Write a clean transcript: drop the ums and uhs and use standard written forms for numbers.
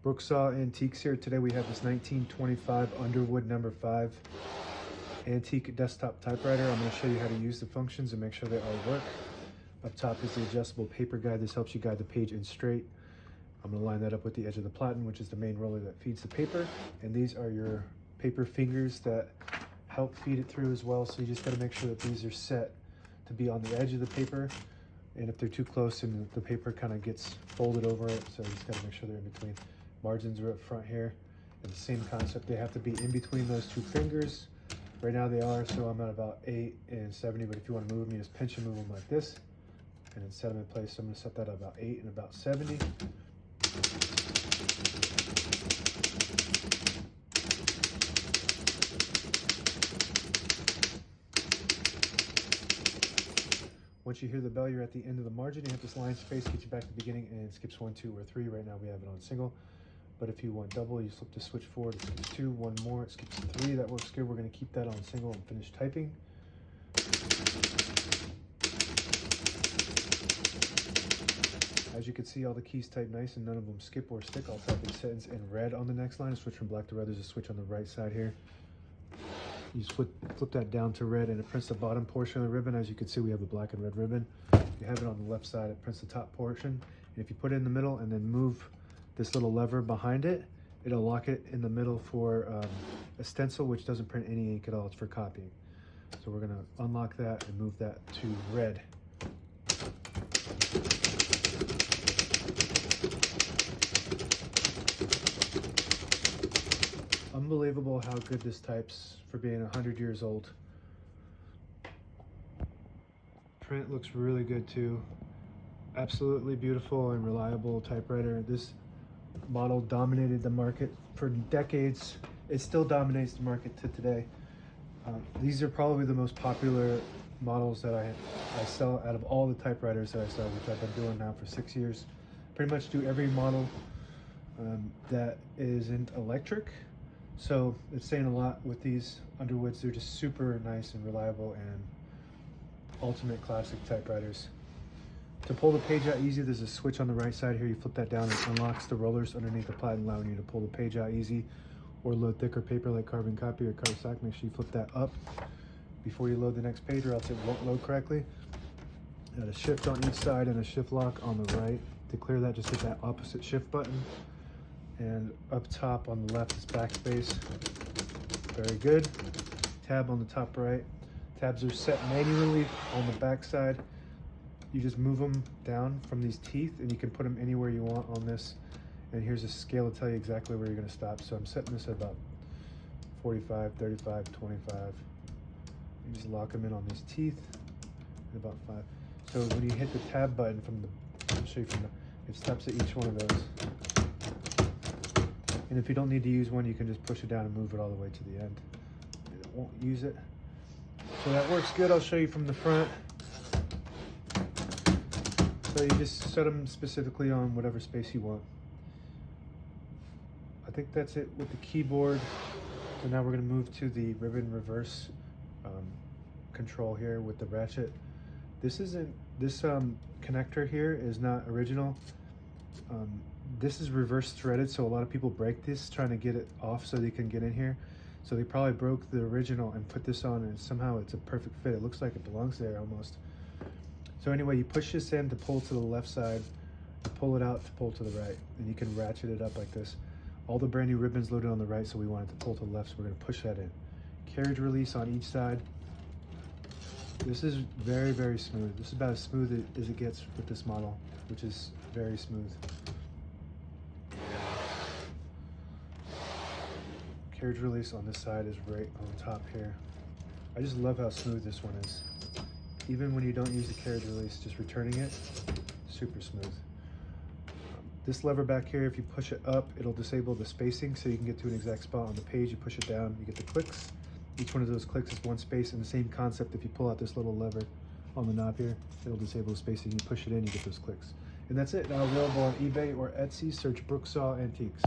Brooksaw Antiques here. Today we have this 1925 Underwood No.5 antique desktop typewriter. I'm going to show you how to use the functions and make sure they all work. Up top is the adjustable paper guide. This helps you guide the page in straight. I'm going to line that up with the edge of the platen, which is the main roller that feeds the paper. And these are your paper fingers that help feed it through as well. So you just got to make sure that these are set to be on the edge of the paper. And if they're too close, and the paper kind of gets folded over it, so you just got to make sure they're in between. Margins are up front here, and the same concept, they have to be in between those two fingers. Right now they are, so I'm at about 8 and 70, but if you want to move them, you just pinch and move them like this, and then set them in place. So I'm going to set that at about 8 and about 70. Once you hear the bell, you're at the end of the margin. You have this line space, get you back to the beginning, and it skips 1, 2, or 3. Right now we have it on single. But if you want double, you flip the switch forward, it skips 2, 1 more, it skips 3. That works good. We're going to keep that on single and finish typing. As you can see, all the keys type nice and none of them skip or stick. I'll type in sentence in red on the next line. Switch from black to red. There's a switch on the right side here. You just flip that down to red, and it prints the bottom portion of the ribbon. As you can see, we have the black and red ribbon. If you have it on the left side, it prints the top portion. And if you put it in the middle and then move this little lever behind it, it'll lock it in the middle for a stencil, which doesn't print any ink at all. It's for copying. So we're gonna unlock that and move that to red. Unbelievable how good this types for being 100 years old. Print looks really good too. Absolutely beautiful and reliable typewriter. This model dominated the market for decades. It still dominates the market to today. These are probably the most popular models that I sell out of all the typewriters that I sell, which I've been doing now for 6 years. Pretty much do every model that isn't electric. So it's saying a lot with these Underwoods. They're just super nice and reliable and ultimate classic typewriters. To pull the page out easy, there's a switch on the right side here. You flip that down, it unlocks the rollers underneath the platen, allowing you to pull the page out easy or load thicker paper like carbon copy or cardstock. Make sure you flip that up before you load the next page, or else it won't load correctly. Got a shift on each side and a shift lock on the right. To clear that, just hit that opposite shift button. And up top on the left is backspace. Very good. Tab on the top right. Tabs are set manually on the back side. You just move them down from these teeth, and you can put them anywhere you want on this. And here's a scale to tell you exactly where you're going to stop. So I'm setting this at about 45, 35, 25. You just lock them in on these teeth at about 5. So when you hit the tab button from the, I'll show you from the, it stops at each one of those. And if you don't need to use one, you can just push it down and move it all the way to the end. It won't use it. So that works good. I'll show you from the front. So you just set them specifically on whatever space you want. I think that's it with the keyboard. So now we're going to move to the ribbon reverse control here with the ratchet. This connector here is not original. This is reverse threaded, so a lot of people break this trying to get it off so they can get in here. So they probably broke the original and put this on, and somehow it's a perfect fit. It looks like it belongs there almost. So anyway, you push this in to pull to the left side, you pull it out to pull to the right, and you can ratchet it up like this. All the brand new ribbons loaded on the right, so we want it to pull to the left, so we're going to push that in. Carriage release on each side. This is very, very smooth. This is about as smooth as it gets with this model, which is very smooth. Carriage release on this side is right on top here. I just love how smooth this one is. Even when you don't use the carriage release, just returning it, super smooth. This lever back here, if you push it up, it'll disable the spacing so you can get to an exact spot on the page. You push it down, you get the clicks. Each one of those clicks is one space, and the same concept if you pull out this little lever on the knob here, it'll disable the spacing. You push it in, you get those clicks. And that's it. Now available on eBay or Etsy. Search Brooksaw Antiques.